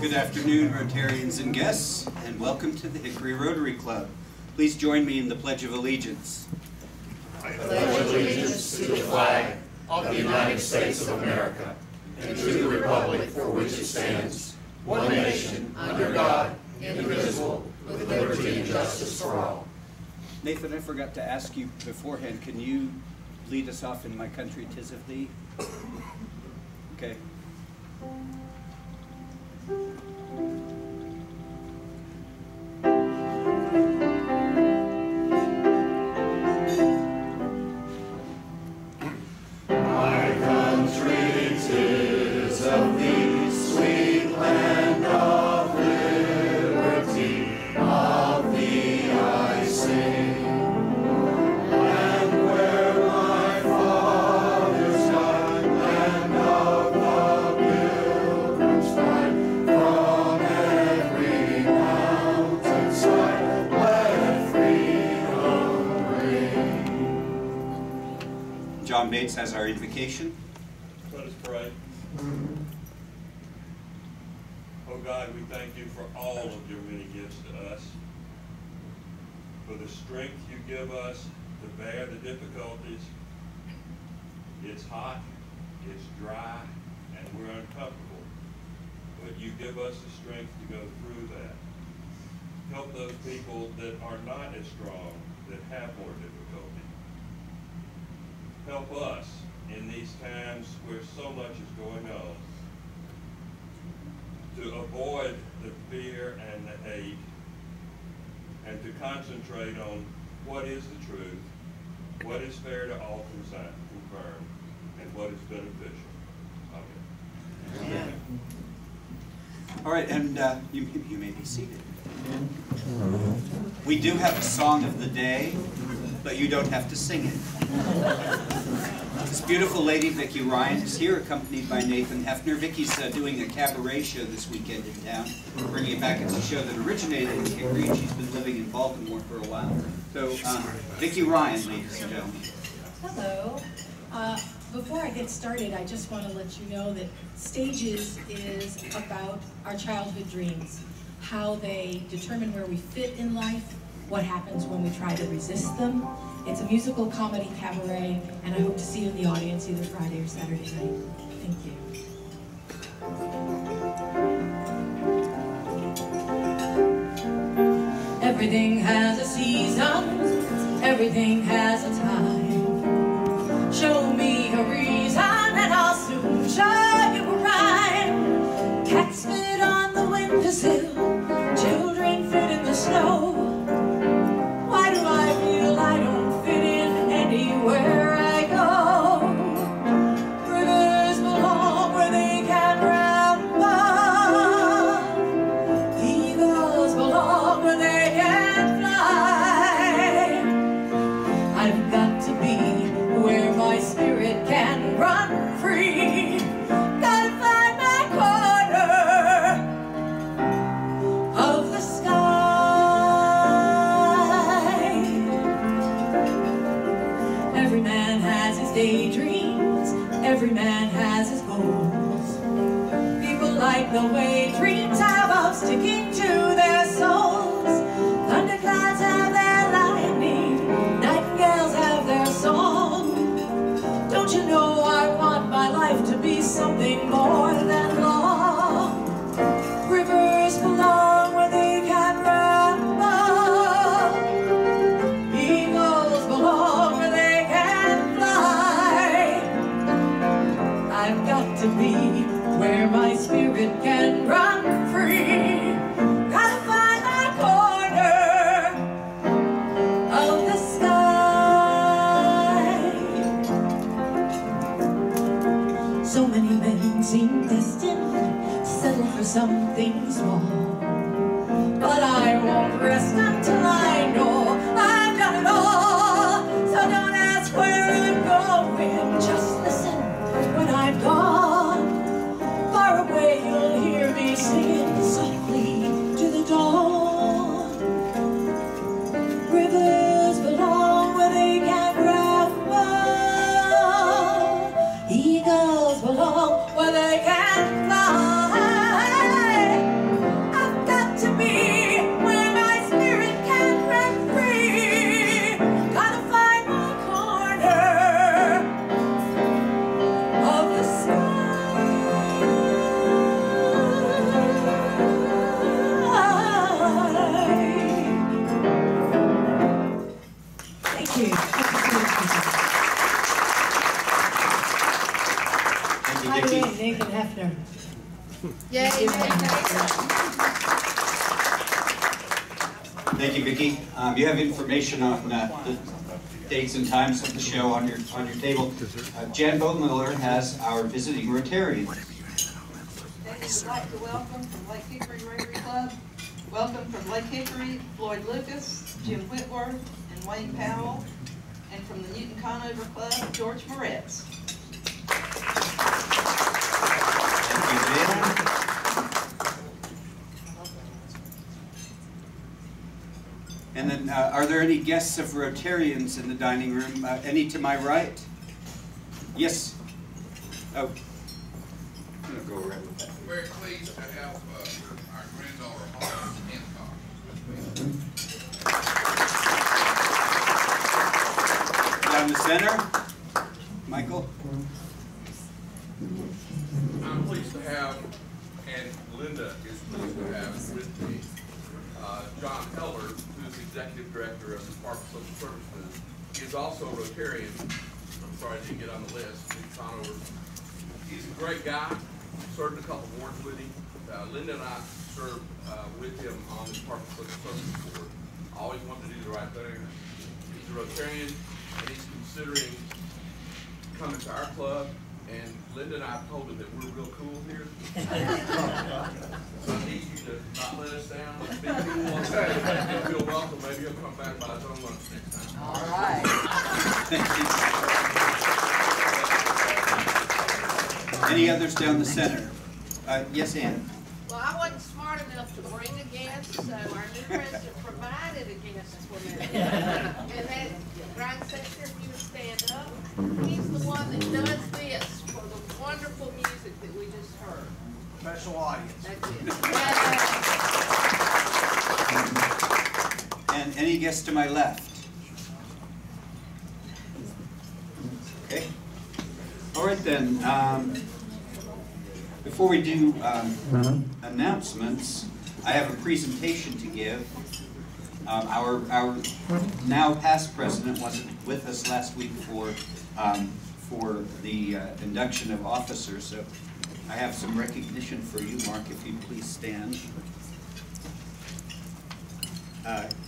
Good afternoon, Rotarians and guests, and welcome to the Hickory Rotary Club. Please join me in the Pledge of Allegiance. I pledge allegiance to the flag of the United States of America and to the republic for which it stands, one nation, under God, indivisible, with liberty and justice for all. Nathan, I forgot to ask you beforehand, can you lead us off in My Country 'Tis of Thee? Okay. John Bates has our invocation. Let us pray. Oh God, we thank you for all of your many gifts to us, for the strength you give us to bear the difficulties. It's hot, it's dry, and we're uncomfortable, but you give us the strength to go through that. Help those people that are not as strong, that have more difficulty. Help us in these times where so much is going on to avoid the fear and the hate and to concentrate on what is the truth, what is fair to all confirm, and what is beneficial. Amen. Amen. All right, and you may be seated. We do have a song of the day, but you don't have to sing it. This beautiful lady, Vicki Ryan, is here, accompanied by Nathan Hefner. Vicki's doing a cabaret show this weekend in town, bringing it back. It's a show that originated in Hickory, and she's been living in Baltimore for a while. So, Vicki Ryan, ladies and gentlemen. Hello. Before I get started, I just want to let you know that Stages is about our childhood dreams, how they determine where we fit in life, what happens when we try to resist them. It's a musical comedy cabaret, and I hope to see you in the audience either Friday or Saturday night. Thank you. Everything has a season, everything has a time. Show me a reason and I'll soon show you a rhyme. Cats fit on the windowsill, children fit in the snow. Why do I feel I don't fit in anywhere I go? Rivers belong where they can ramble. Eagles belong where they can fly. I've got to be where my spirit can run free. Gotta find my corner of the sky. Every man has his daydreams, every man has his goals. People like the way dreams have of sticking to their souls. Thunderclouds have their lightning, nightingales have their song. Don't you know I want my life to be something more than long? Rivers belong where they can ramble. Eagles belong where they can fly. I've got to be where my spirit can run free. Gotta find my corner of the sky. So many men seem destined to settle for something small, but I won't rest until I know I've done it all. So don't ask where I'm going, just listen when I'm gone. Far away you'll hear me singing softly to the dawn. Rivers belong where they can ramble. Eagles belong where they can fly. you. Thank you, By the Vicki. way, Nick and Hefner. Yay, Thank you, Vicki. You have information on the dates and times of the show on your table. Jan Bodemiller has our visiting Rotarian. I'd like to welcome from Lake Hickory Rotary Club. Welcome from Lake Hickory, Floyd Lucas, Jim Whitworth, and Wayne Powell. And from the Newton Conover Club, George Moretz. Thank you, Jan. And then, are there any guests of Rotarians in the dining room? Any to my right? Yes. Oh. I'm going to go around with that. Very pleased to have our granddaughter Holly Hancock. Down the center. Michael. I'm pleased to have, and Linda is pleased to have with me, John Heller, who's Executive Director of the Department of Social Services. He is also a Rotarian. I'm sorry I didn't get on the list. He's a great guy. Served a couple wards with him. Linda and I served with him on the Department of Social Services Board. Always wanted to do the right thing. He's a Rotarian, and he's considering coming to our club. And Linda and I told him that we're real cool here. So I need you to not let us down. Let's be cool on Saturday. He'll feel welcome. Maybe he'll come back by his own lunch next time. All right. Any others down the center? Yes, Ann. Well, I wasn't smart enough to bring a guest, so our new president provided a guest for me. And that, Brian Sexter, if you would stand up, he's the one that does this for the wonderful music that we just heard. Special audience. That's it. And any guests to my left? Okay. All right then. Before we do announcements, I have a presentation to give. Our now past president wasn't with us last week for the induction of officers, so I have some recognition for you, Mark, if you please stand.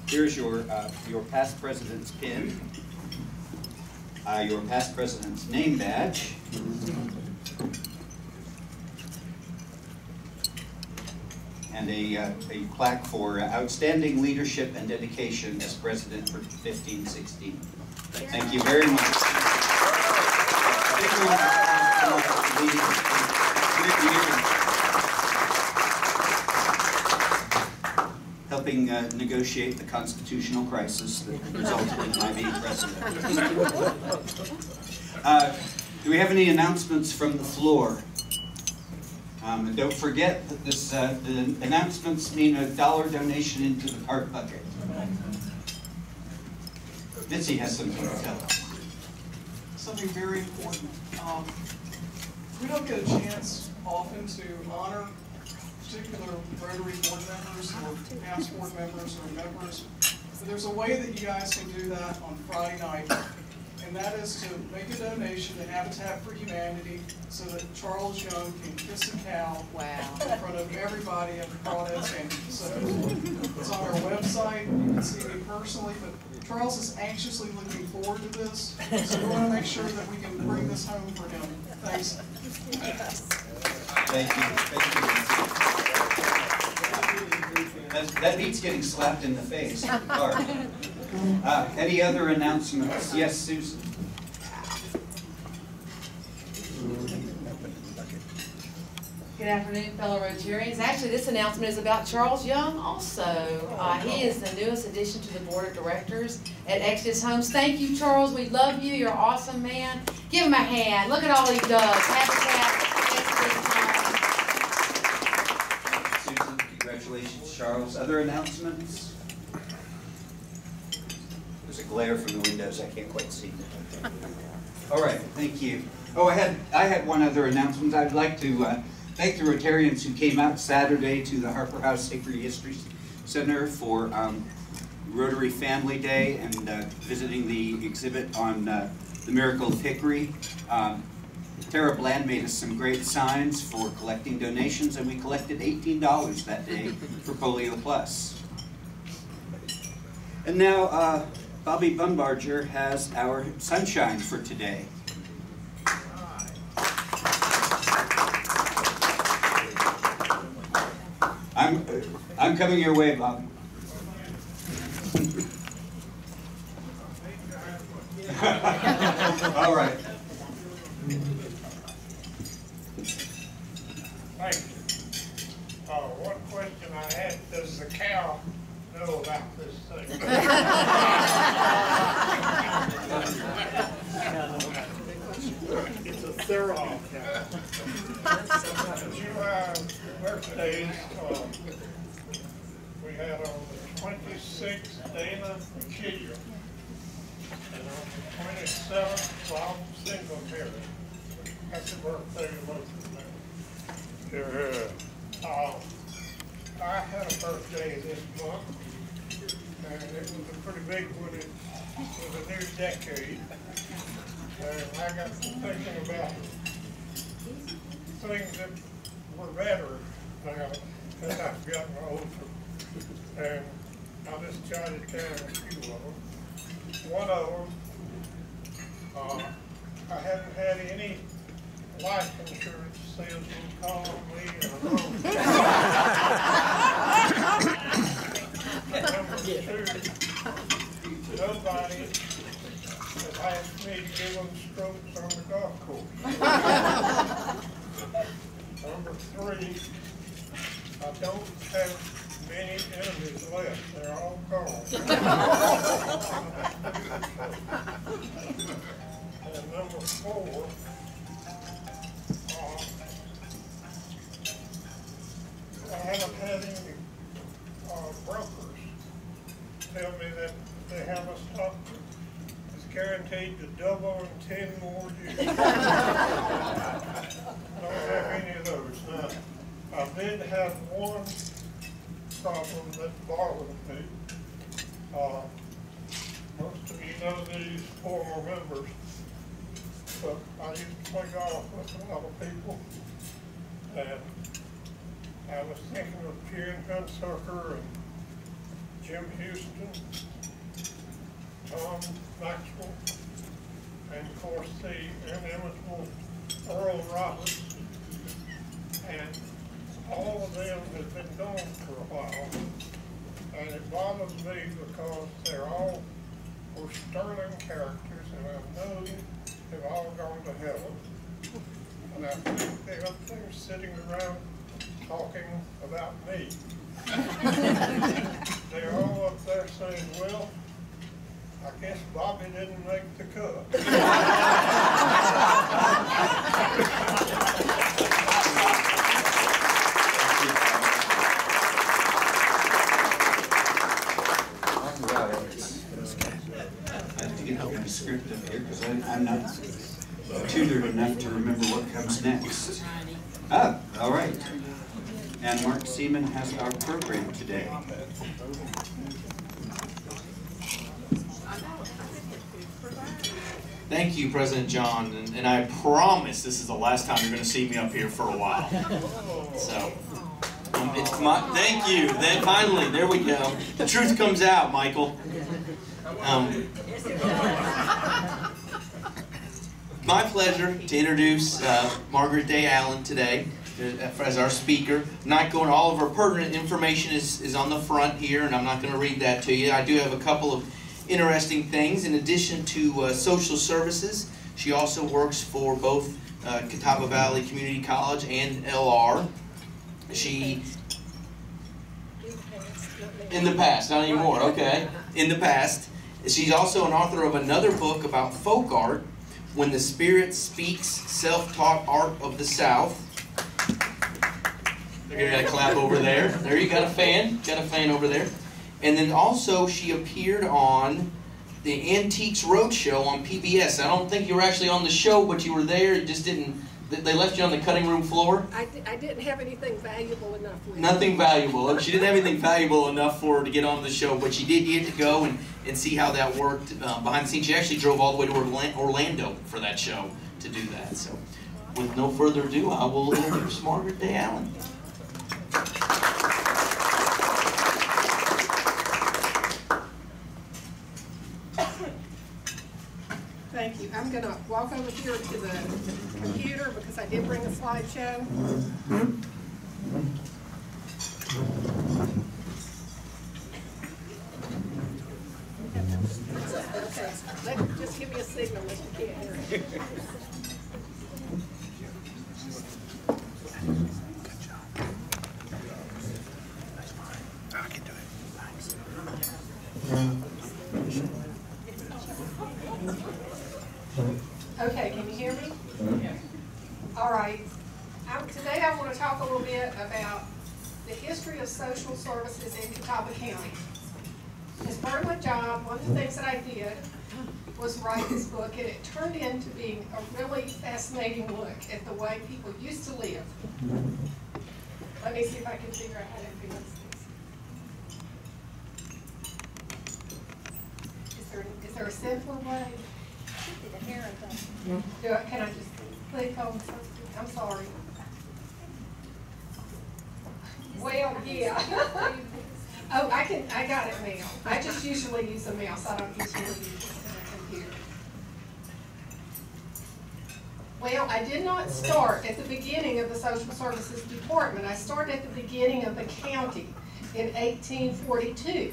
Here's your past president's pin, your past president's name badge, and a plaque for outstanding leadership and dedication as president for 15-16. Thank you very much. Helping negotiate the constitutional crisis that resulted in my being president. Do we have any announcements from the floor? And don't forget that the announcements mean a $1 donation into the park bucket. Mitzi has something to tell us. Something very important. We don't get a chance often to honor particular Rotary board members or past board members or members, but there's a way that you guys can do that on Friday night, and that is to make a donation to Habitat for Humanity so that Charles Young can kiss a cow in front of everybody at the Crawdad Center. So it's on our website. You can see me personally, but Charles is anxiously looking forward to this, so we want to make sure that we can bring this home for him. Thanks. Thank you. Thank you. That beats getting slapped in the face. Any other announcements? Yes, Susan. Good afternoon, fellow Rotarians. Actually, this announcement is about Charles Young also. He is the newest addition to the board of directors at Exodus Homes. Thank you, Charles. We love you. You're an awesome man. Give him a hand. Look at all he does. Habitat, Exodus Homes. Susan, congratulations, Charles. Other announcements? There's a glare from the windows. I can't quite see. All right, thank you. Oh, I had one other announcement. I'd like to thank the Rotarians who came out Saturday to the Harper House Hickory History Center for Rotary Family Day and visiting the exhibit on the Miracle of Hickory. Tara Bland made us some great signs for collecting donations, and we collected $18 that day for Polio Plus. And now Bobby Bumbarger has our sunshine for today. I'm coming your way, Bob. All right. Thank you. One question I had, does the cow know about this thing? It's a thorough cow. Birthdays, we had on the 26th, Dana McKee, and on the 27th, Bob Singletary. That's the birthday of both of them. I had a birthday this month, and it was a pretty big one. It was a new decade, and I got to thinking about things that were better now as I've gotten older, and I'll just jotted down a few of them. One of them, I hadn't had any life insurance salesman call me in a long time. Number two, nobody has asked me to give them strokes on the golf course. Number three, I don't have many enemies left. They're all gone. And number four, I haven't had any brokers tell me that they have a stock that's guaranteed to double in 10 more years. I don't have any of those. Now, I did have one problem that bothered me. Most of you know these former members, but I used to play golf with a lot of people, and I was thinking of Kieran Hunsucker and Jim Houston, Tom Maxwell, and of course the inimitable Earl Roberts. And all of them have been gone for a while. And it bothers me because they're all were sterling characters, and I know they've all gone to heaven. And I think they're up there sitting around talking about me. They're all up there saying, well, I guess Bobby didn't make the cut. I have to get my script up here because I'm not tutored enough to remember what comes next. Ah, all right. And Mark Seaman has our program today. Thank you, President John, and I promise this is the last time you're going to see me up here for a while. So, it's my, thank you. Then finally, there we go. The truth comes out, Michael. My pleasure to introduce Margaret Day Allen today as our speaker. Not going, all of our pertinent information is on the front here, and I'm not going to read that to you. I do have a couple of interesting things. In addition to social services, she also works for both Catawba Valley Community College and LR. She, in the past, not anymore, okay, in the past. She's also an author of another book about folk art, When the Spirit Speaks, Self-Taught Art of the South. You got a clap over there. There you got a fan. Got a fan over there. And then also she appeared on the Antiques Roadshow on PBS. I don't think you were actually on the show, but you were there. You just didn't. They left you on the cutting room floor? I didn't have anything valuable enough with me. Nothing valuable. She didn't have anything valuable enough for her to get on the show, but she did get to go and see how that worked behind the scenes. She actually drove all the way to Orlando for that show to do that. So, with no further ado, I will introduce Margaret Day Allen. Thank you. I'm going to walk over here to the computer because I did bring a slideshow. Okay, just give me a signal if you can't hear it. Okay, can you hear me? Yes. All right. Today I want to talk a little bit about the history of social services in Catawba County. As part of my job, one of the things that I did was write this book, and it turned into being a really fascinating look at the way people used to live. Let me see if I can figure out how to advance this. Is there a simpler way? Can I just click on something? I'm sorry. Well, yeah. Oh, I got it now. I just usually use a mouse. I don't usually use a computer. Well, I did not start at the beginning of the Social Services Department. I started at the beginning of the county in 1842.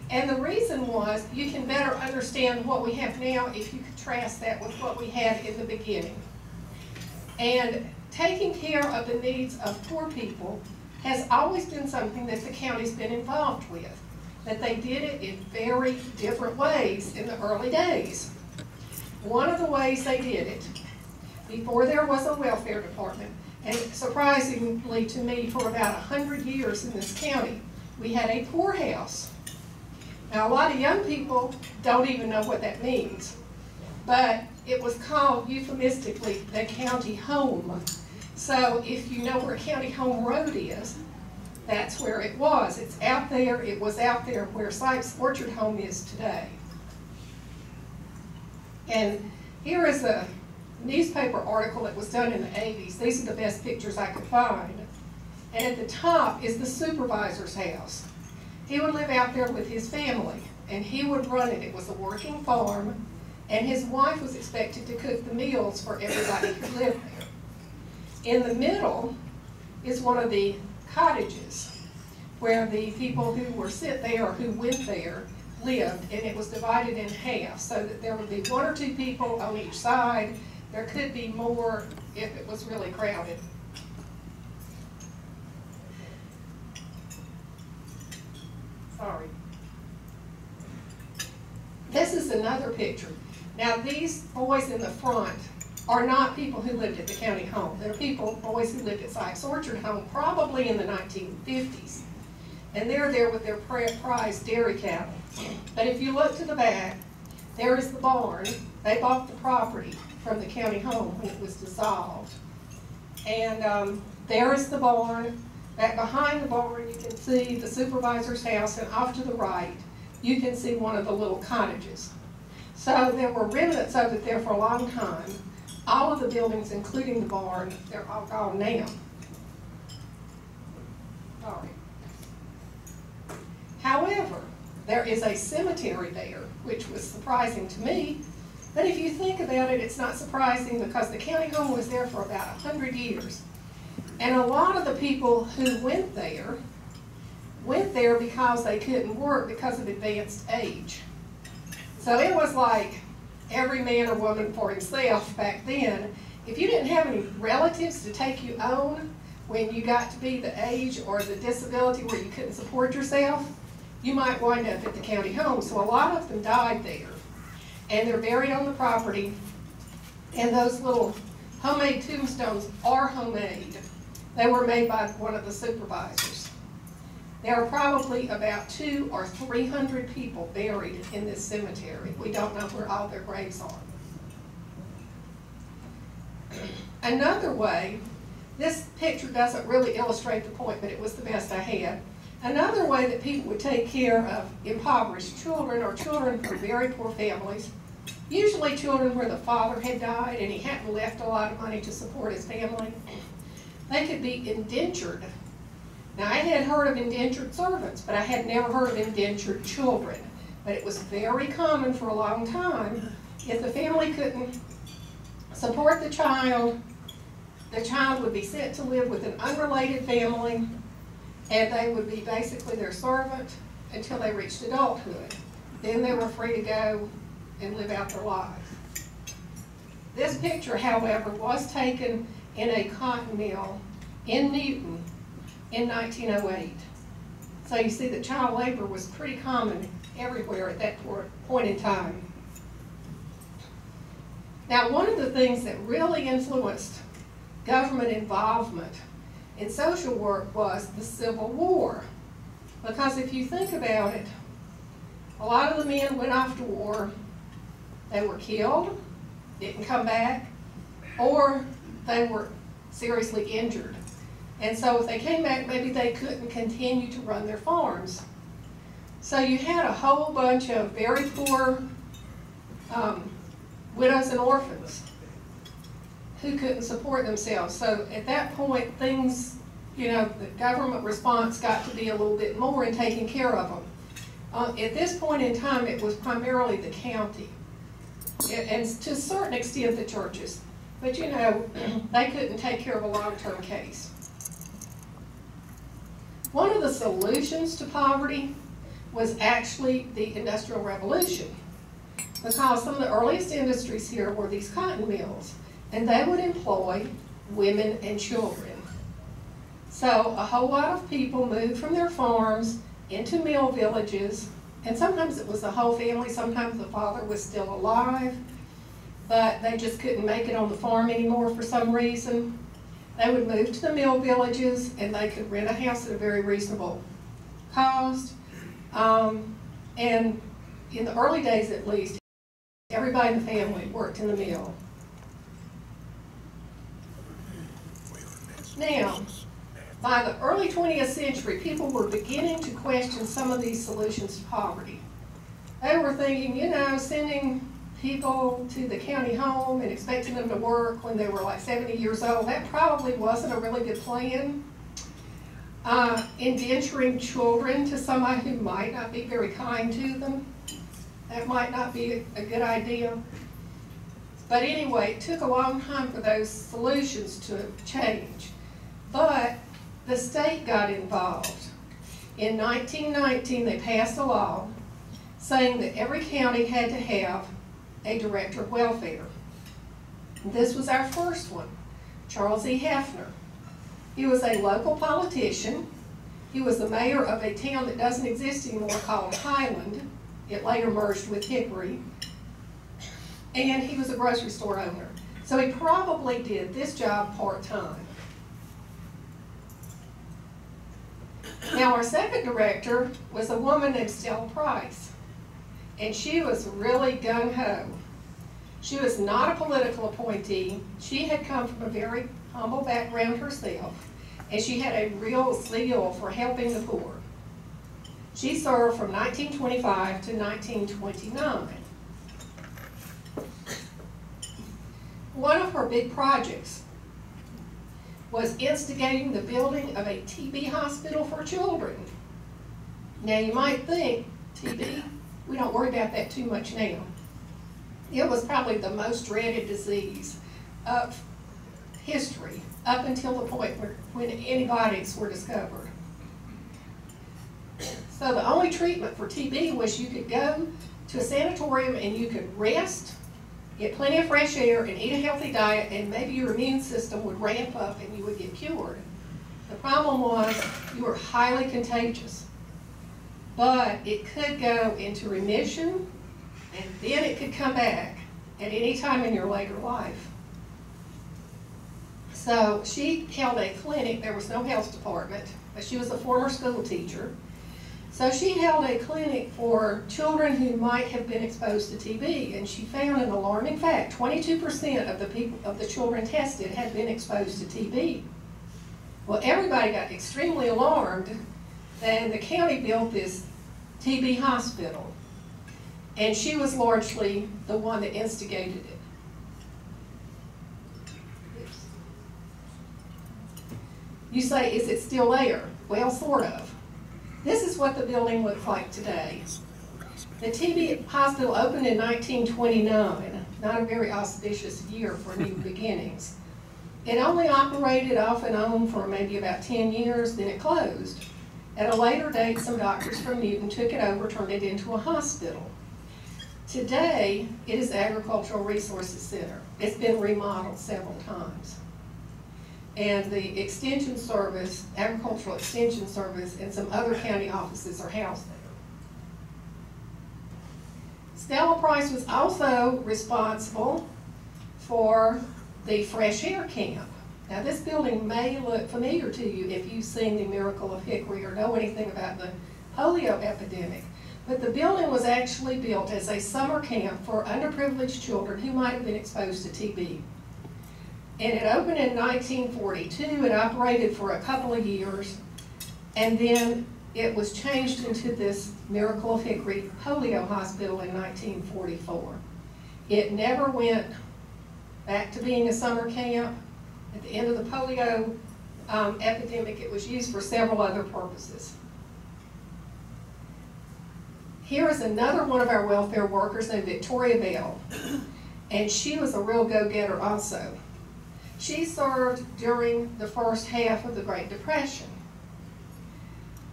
And the reason was, you can better understand what we have now if you contrast that with what we had in the beginning. And taking care of the needs of poor people has always been something that the county's been involved with. That they did it in very different ways in the early days. One of the ways they did it, before there was a welfare department, and surprisingly to me, for about 100 years in this county, we had a poorhouse. Now, a lot of young people don't even know what that means, but it was called euphemistically the county home. So if you know where County Home Road is, that's where it was. It's out there. It was out there where Sykes Orchard Home is today. And here is a newspaper article that was done in the 80s. These are the best pictures I could find. And at the top is the supervisor's house. He would live out there with his family, and he would run it. It was a working farm, and his wife was expected to cook the meals for everybody who lived there. In the middle is one of the cottages where the people who were sit there or who went there lived, and it was divided in half so that there would be 1 or 2 people on each side. There could be more if it was really crowded. Sorry. This is another picture. Now, these boys in the front are not people who lived at the county home. They're boys who lived at Sykes Orchard Home probably in the 1950s. And they're there with their prized dairy cattle. But if you look to the back, there is the barn. They bought the property from the county home when it was dissolved. And there is the barn. Back behind the barn, you can see the supervisor's house, and off to the right, you can see one of the little cottages. So there were remnants of it there for a long time. All of the buildings, including the barn, they're all gone now. Sorry. However, there is a cemetery there, which was surprising to me. But if you think about it, it's not surprising because the county home was there for about 100 years. And a lot of the people who went there because they couldn't work because of advanced age. So it was like every man or woman for himself back then. If you didn't have any relatives to take you on when you got to be the age or the disability where you couldn't support yourself, you might wind up at the county home. So a lot of them died there. And they're buried on the property. And those little homemade tombstones are homemade. They were made by one of the supervisors. There are probably about 200 or 300 people buried in this cemetery. We don't know where all their graves Another way, this picture doesn't really illustrate the point, but it was the best I had. Another way that people would take care of impoverished children or children from very poor families, usually children where the father had died and he hadn't left a lot of money to support his family, they could be indentured. Now, I had heard of indentured servants, but I had never heard of indentured children. But it was very common for a long time. If the family couldn't support the child would be sent to live with an unrelated family, and they would be basically their servant until they reached adulthood. Then they were free to go and live out their lives. This picture, however, was taken in a cotton mill in Newton in 1908. So you see that child labor was pretty common everywhere at that point in time. Now, one of the things that really influenced government involvement in social work was the Civil War. Because if you think about it, a lot of the men went off to war, they were killed, didn't come back, or they were seriously injured. And so if they came back, maybe they couldn't continue to run their farms. So you had a whole bunch of very poor widows and orphans who couldn't support themselves. So at that point, things, the government response got to be a little bit more in taking care of them. At this point in time, it was primarily the county, and to a certain extent the churches. But they couldn't take care of a long-term case. One of the solutions to poverty was actually the Industrial Revolution, because some of the earliest industries here were these cotton mills, and they would employ women and children. So a whole lot of people moved from their farms into mill villages, and sometimes it was the whole family, sometimes the father was still alive, but they just couldn't make it on the farm anymore for some reason. They would move to the mill villages, and they could rent a house at a very reasonable cost. And in the early days at least, everybody in the family worked in the mill. Now, by the early 20th century, people were beginning to question some of these solutions to poverty. They were thinking, sending people to the county home and expecting them to work when they were like 70 years old, that probably wasn't a really good plan. Indenturing children to somebody who might not be very kind to them, that might not be a good idea. But anyway, it took a long time for those solutions to change. But the state got involved. In 1919, they passed a law saying that every county had to have a director of welfare. This was our first one, Charles E. Hefner. He was a local politician. He was the mayor of a town that doesn't exist anymore called Highland. It later merged with Hickory. And he was a grocery store owner. So he probably did this job part-time. Now, our second director was a woman named Stella Price. And she was really gung-ho. She was not a political appointee. She had come from a very humble background herself, and she had a real zeal for helping the poor. She served from 1925 to 1929. One of her big projects was instigating the building of a TB hospital for children. Now you might think, TB, we don't worry about that too much now. It was probably the most dreaded disease of history up until the point when antibiotics were discovered. So the only treatment for TB was you could go to a sanatorium and you could rest, get plenty of fresh air, and eat a healthy diet, and maybe your immune system would ramp up and you would get cured. The problem was you were highly contagious, but it could go into remission, and then it could come back at any time in your later life. So she held a clinic. There was no health department, but she was a former school teacher. So she held a clinic for children who might have been exposed to TB, and she found an alarming fact: 22% of the children tested had been exposed to TB. Well, everybody got extremely alarmed, and the county built this TB hospital, and she was largely the one that instigated it. You say, is it still there? Well, sort of. This is what the building looks like today. The TB hospital opened in 1929, not a very auspicious year for new beginnings. It only operated off and on for maybe about 10 years, then it closed. At a later date, some doctors from Newton took it over, turned it into a hospital. Today, it is Agricultural Resources Center. It's been remodeled several times. And the Extension Service, Agricultural Extension Service, and some other county offices are housed there. Stella Price was also responsible for the fresh air camp. Now, this building may look familiar to you if you've seen The Miracle of Hickory or know anything about the polio epidemic. But the building was actually built as a summer camp for underprivileged children who might have been exposed to TB. And it opened in 1942. It operated for a couple of years, and then it was changed into this Miracle of Hickory polio hospital in 1944. It never went back to being a summer camp. At the end of the polio epidemic, it was used for several other purposes. Here is another one of our welfare workers named Victoria Bell, and she was a real go-getter also. She served during the first half of the Great Depression.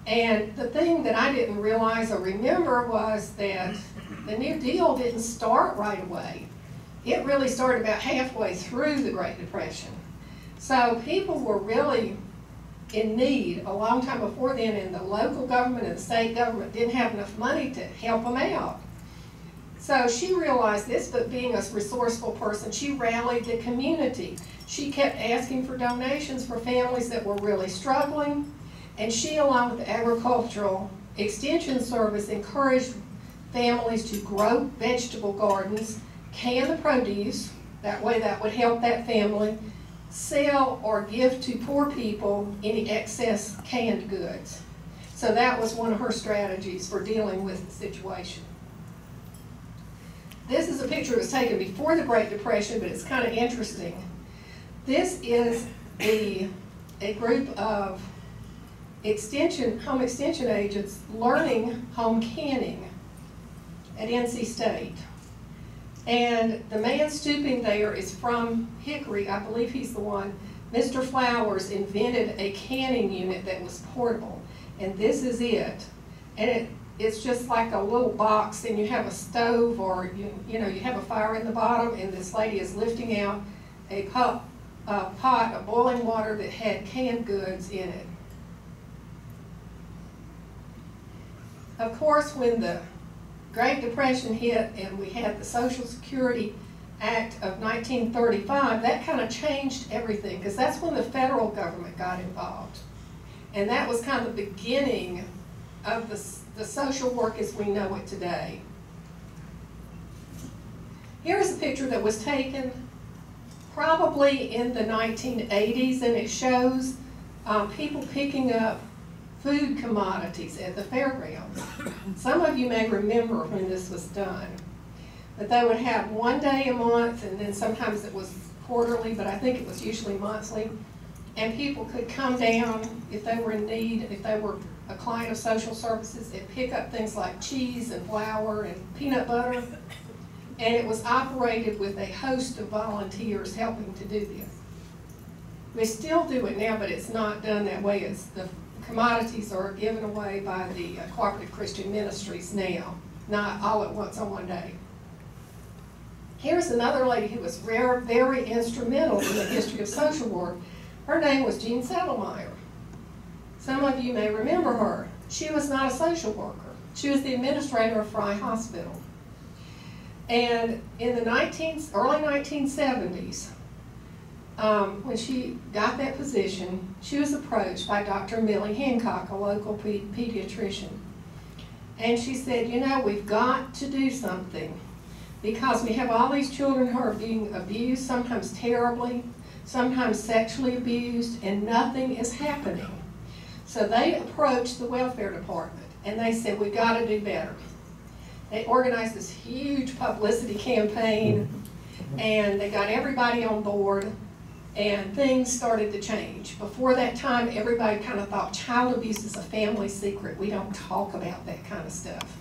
And the thing that I didn't realize or remember was that the New Deal didn't start right away. It really started about halfway through the Great Depression. So people were really in need a long time before then, and the local government and the state government didn't have enough money to help them out. So she realized this, but being a resourceful person, she rallied the community. She kept asking for donations for families that were really struggling, and she, along with the Agricultural Extension Service, encouraged families to grow vegetable gardens, can the produce, that way that would help that family, sell or give to poor people any excess canned goods. So that was one of her strategies for dealing with the situation. This is a picture that was taken before the Great Depression, but it's kind of interesting. This is a group of home extension agents learning home canning at NC State. And the man stooping there is from Hickory. I believe he's the one. Mr. Flowers invented a canning unit that was portable. And this is it. And it's just like a little box, and you have a stove, or you have a fire in the bottom, and this lady is lifting out a pot of boiling water that had canned goods in it. Of course, when the Great Depression hit and we had the Social Security Act of 1935, that kind of changed everything, because that's when the federal government got involved. And that was kind of the beginning of the social work as we know it today. Here's a picture that was taken probably in the 1980s, and it shows people picking up food commodities at the fairgrounds. Some of you may remember when this was done. But they would have one day a month, and then sometimes it was quarterly, but I think it was usually monthly. And people could come down if they were in need, if they were a client of social services, and pick up things like cheese and flour and peanut butter. And it was operated with a host of volunteers helping to do this. We still do it now, but it's not done that way. It's the commodities are given away by the Cooperative Christian Ministries now, not all at once on one day. Here's another lady who was very instrumental in the history of social work. Her name was Jean Settlemeyer. Some of you may remember her. She was not a social worker. She was the administrator of Fry Hospital. And in the early 1970s, when she got that position, she was approached by Dr. Millie Hancock, a local pediatrician. And she said, you know, we've got to do something because we have all these children who are being abused, sometimes terribly, sometimes sexually abused, and nothing is happening. So they approached the welfare department and they said, we've got to do better. They organized this huge publicity campaign and they got everybody on board and things started to change. Before that time, everybody kind of thought child abuse is a family secret. We don't talk about that kind of stuff.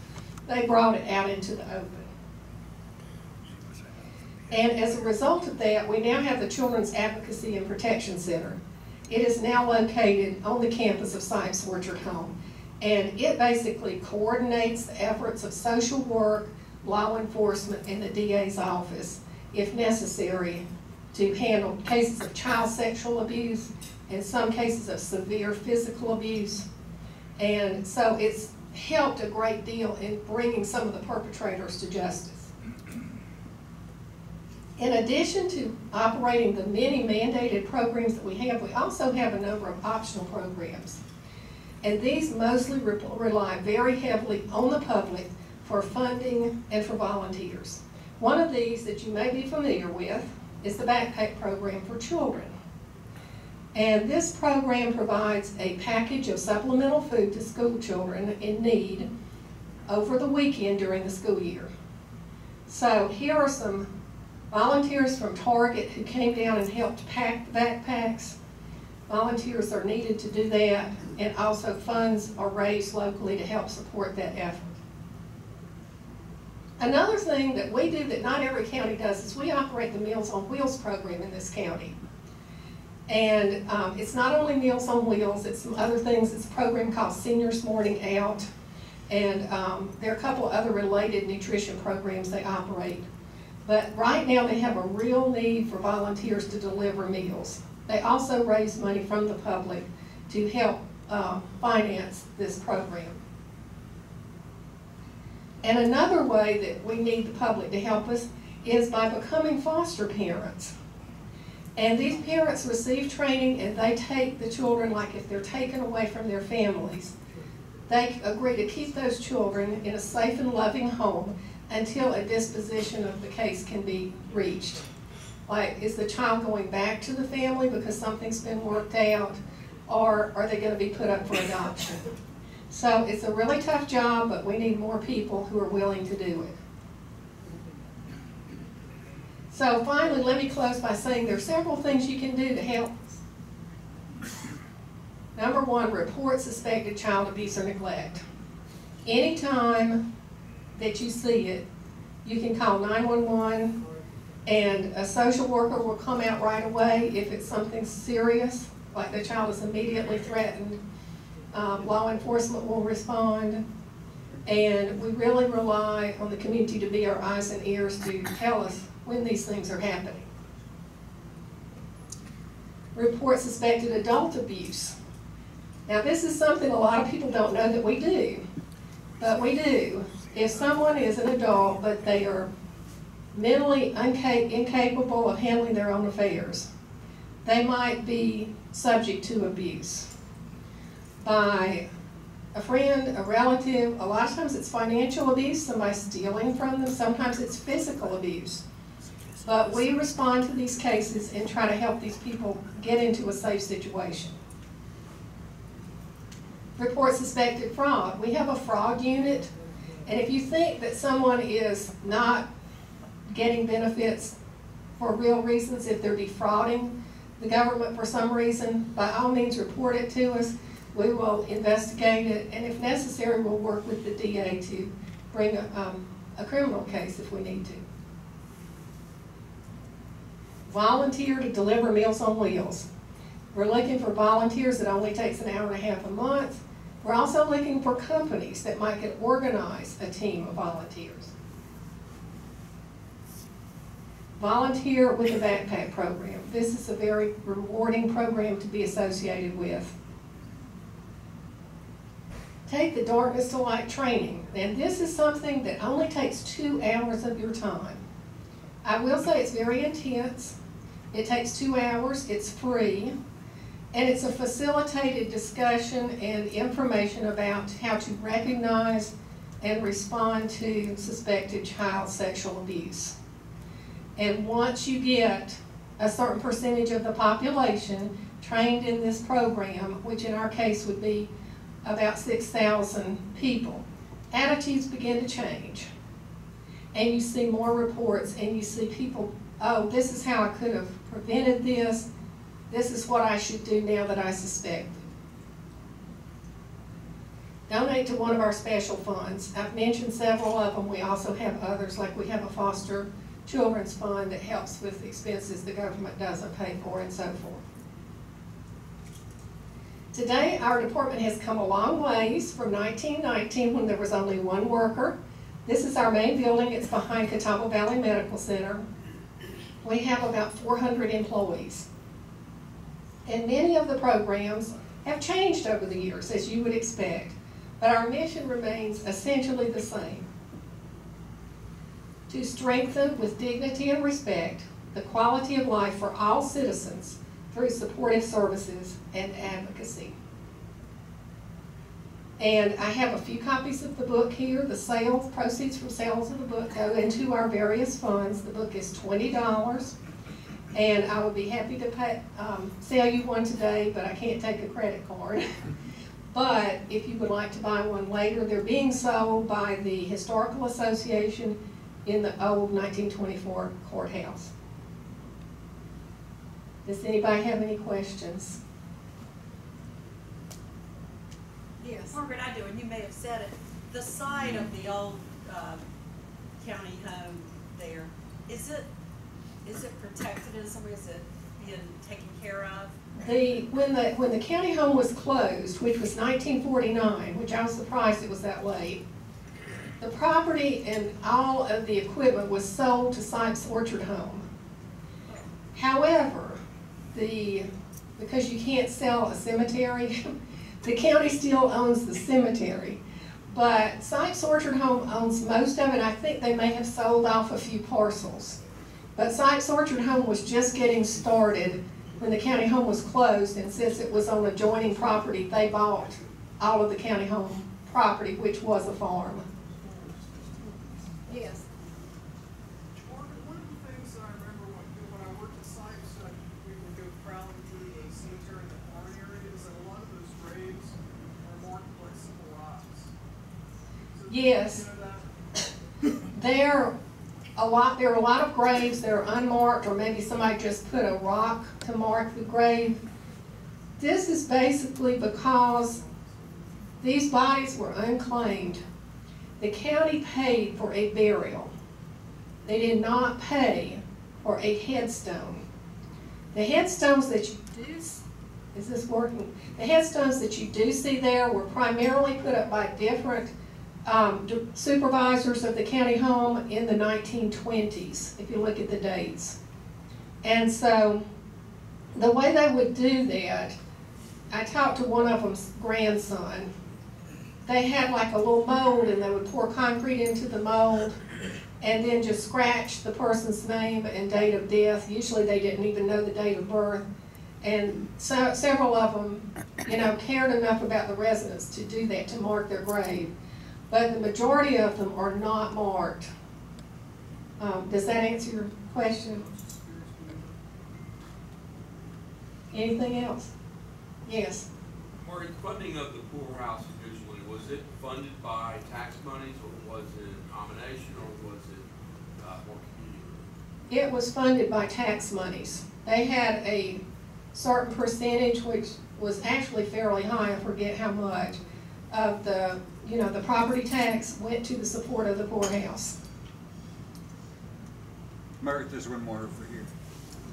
They brought it out into the open. And as a result of that, we now have the Children's Advocacy and Protection Center. It is now located on the campus of Science Orchard Home. And it basically coordinates the efforts of social work, law enforcement, and the DA's office, if necessary, to handle cases of child sexual abuse and some cases of severe physical abuse. And so it's helped a great deal in bringing some of the perpetrators to justice. In addition to operating the many mandated programs that we also have a number of optional programs. And these mostly rely very heavily on the public for funding and for volunteers. One of these that you may be familiar with is the Backpack Program for Children. And this program provides a package of supplemental food to school children in need over the weekend during the school year. So here are some volunteers from Target who came down and helped pack the backpacks. Volunteers are needed to do that, and also funds are raised locally to help support that effort. Another thing that we do that not every county does is we operate the Meals on Wheels program in this county. And it's not only Meals on Wheels, it's some other things. It's a program called Seniors Morning Out, and there are a couple of other related nutrition programs they operate. But right now they have a real need for volunteers to deliver meals. They also raise money from the public to help finance this program. And another way that we need the public to help us is by becoming foster parents. And these parents receive training and they take the children, like if they're taken away from their families, they agree to keep those children in a safe and loving home until a disposition of the case can be reached. Like, is the child going back to the family because something's been worked out, or are they going to be put up for adoption? So it's a really tough job, but we need more people who are willing to do it. So finally, let me close by saying there are several things you can do to help us. Number one, report suspected child abuse or neglect. Anytime that you see it, you can call 911 and a social worker will come out right away if it's something serious, like the child is immediately threatened. Law enforcement will respond, and we really rely on the community to be our eyes and ears to tell us when these things are happening. Report suspected adult abuse. Now this is something a lot of people don't know that we do, but we do. If someone is an adult but they are mentally incapable of handling their own affairs, they might be subject to abuse by a friend, a relative. A lot of times it's financial abuse, somebody stealing from them. Sometimes it's physical abuse. But we respond to these cases and try to help these people get into a safe situation. Report suspected fraud. We have a fraud unit, and if you think that someone is not getting benefits for real reasons, if they're defrauding the government for some reason, by all means report it to us. We will investigate it, and if necessary, we'll work with the DA to bring a criminal case if we need to. Volunteer to deliver Meals on Wheels. We're looking for volunteers. It only takes an hour and a half a month. We're also looking for companies that might could organize a team of volunteers. Volunteer with the Backpack Program. This is a very rewarding program to be associated with. Take the Darkness to Light training. And this is something that only takes 2 hours of your time. I will say it's very intense. It takes 2 hours, it's free, and it's a facilitated discussion and information about how to recognize and respond to suspected child sexual abuse. And once you get a certain percentage of the population trained in this program, which in our case would be about 6,000 people, attitudes begin to change. And you see more reports, and you see people, oh, this is how I could have prevented this. This is what I should do now that I suspect. Donate to one of our special funds. I've mentioned several of them. We also have others, like we have a foster children's fund that helps with expenses the government doesn't pay for, and so forth. Today, our department has come a long ways from 1919 when there was only one worker. This is our main building. It's behind Catawba Valley Medical Center. We have about 400 employees. And many of the programs have changed over the years, as you would expect. But our mission remains essentially the same: to strengthen with dignity and respect the quality of life for all citizens through supportive services and advocacy. And I have a few copies of the book here. The proceeds from sales of the book go into our various funds. The book is $20, and I would be happy to sell you one today, but I can't take a credit card. But if you would like to buy one later, they're being sold by the Historical Association in the old 1924 courthouse. Does anybody have any questions? Yes. Margaret, I do, and you may have said it. The site of the old county home there, is it protected in some way? Is it being taken care of? When the county home was closed, which was 1949, which I was surprised it was that late, the property and all of the equipment was sold to Sykes Orchard Home. However, because you can't sell a cemetery, the county still owns the cemetery. But Sykes Orchard Home owns most of it. I think they may have sold off a few parcels. But Sykes Orchard Home was just getting started when the county home was closed, and since it was on adjoining property, they bought all of the county home property, which was a farm. Yes. Margaret, one of the things that I remember when I worked at Sykes, we would go prowling through the cemetery in the barn area, is that a lot of those graves are marked like simple rocks. So Yes. you know that? There are a lot of graves that are unmarked, or maybe somebody just put a rock to mark the grave. This is basically because these bodies were unclaimed. The county paid for a burial. They did not pay for a headstone. The headstones that you do, is this working? The headstones that you do see there were primarily put up by different supervisors of the county home in the 1920s, if you look at the dates. And so the way they would do that, I talked to one of them's grandson. They had like a little mold, and they would pour concrete into the mold and then just scratch the person's name and date of death. Usually they didn't even know the date of birth. And so several of them, cared enough about the residents to do that, to mark their grave. But the majority of them are not marked. Does that answer your question? Anything else? Yes. Margaret, funding of the poorhouse originally, was it funded by tax monies, or was it nomination, or was it more community? It was funded by tax monies. They had a certain percentage, which was actually fairly high, I forget how much, of the property tax went to the support of the poorhouse. Margaret, there's one more over here.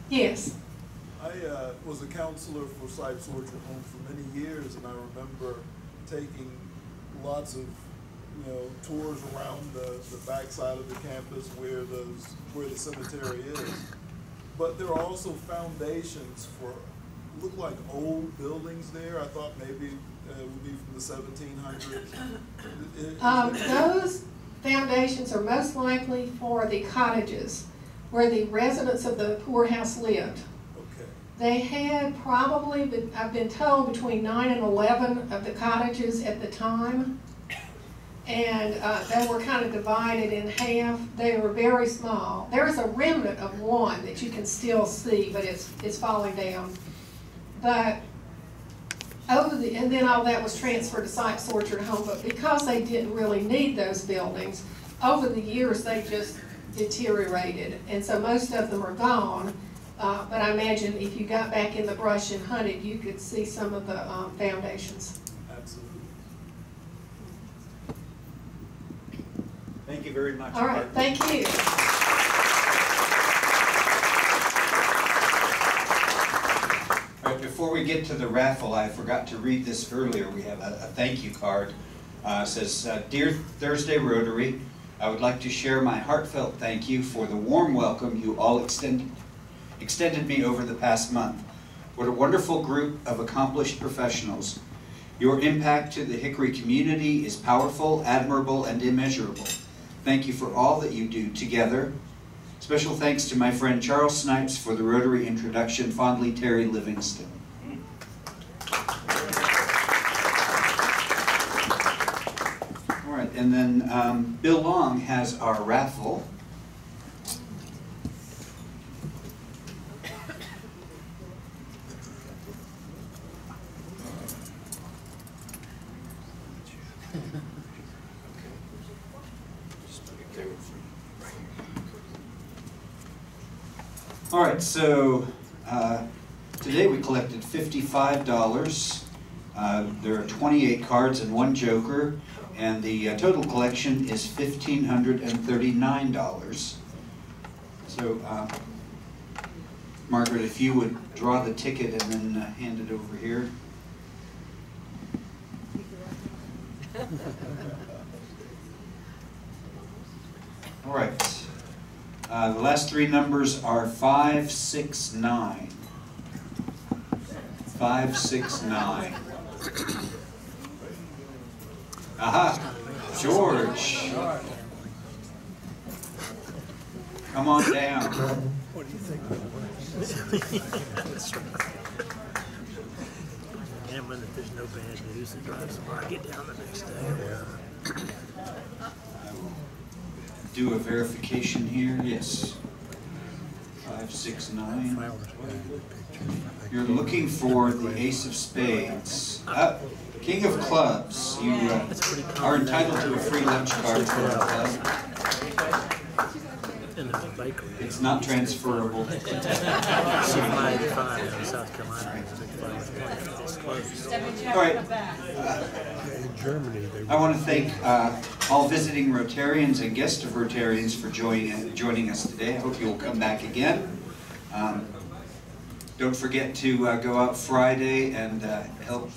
Yes. I was a counselor for Sykes Orchard Home for many years, and I remember taking lots of tours around the backside of the campus where the cemetery is. But there are also foundations for look like old buildings there. I thought maybe it would be from the 1700s. Those foundations are most likely for the cottages where the residents of the poorhouse lived. Okay. They had probably, I've been told, between 9 and 11 of the cottages at the time. And they were kind of divided in half. They were very small. There is a remnant of one that you can still see, but it's falling down. But and then all that was transferred to Sykes Orchard Home, but because they didn't really need those buildings, over the years they just deteriorated, and so most of them are gone. But I imagine if you got back in the brush and hunted, you could see some of the foundations. Absolutely. Thank you very much. All right, thank you. All right, before we get to the raffle, I forgot to read this earlier. We have a thank you card. It says, Dear Thursday Rotary, I would like to share my heartfelt thank you for the warm welcome you all extended me over the past month. What a wonderful group of accomplished professionals. Your impact to the Hickory community is powerful, admirable, and immeasurable. Thank you for all that you do together. Special thanks to my friend Charles Snipes for the Rotary introduction. Fondly, Terry Livingston. All right, and then Bill Long has our raffle. All right, so today we collected $55. There are 28 cards and 1 joker, and the total collection is $1,539. So, Margaret, if you would draw the ticket and then hand it over here. All right. The last 3 numbers are 569. 569. Aha! George! Come on down. What do you think? Gambling that there's no bad news that drives them. I get down the next day. Do a verification here. Yes. 569. You're looking for the Ace of Spades. King of Clubs. You are entitled to a free lunch card for our club. It's not transferable. All right. I want to thank all visiting Rotarians and guests of Rotarians for joining us today. I hope you'll come back again. Don't forget to go out Friday and help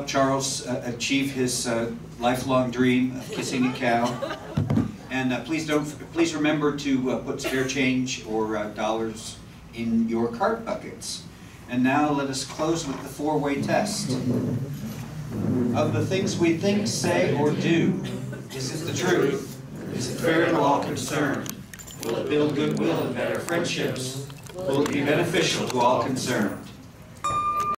Charles achieve his lifelong dream of kissing a cow. And please remember to put spare change or dollars in your card buckets. And now let us close with the 4-way test. Of the things we think, say, or do, is it the truth? Is it fair to all concerned? Will it build goodwill and better friendships? Will it be beneficial to all concerned?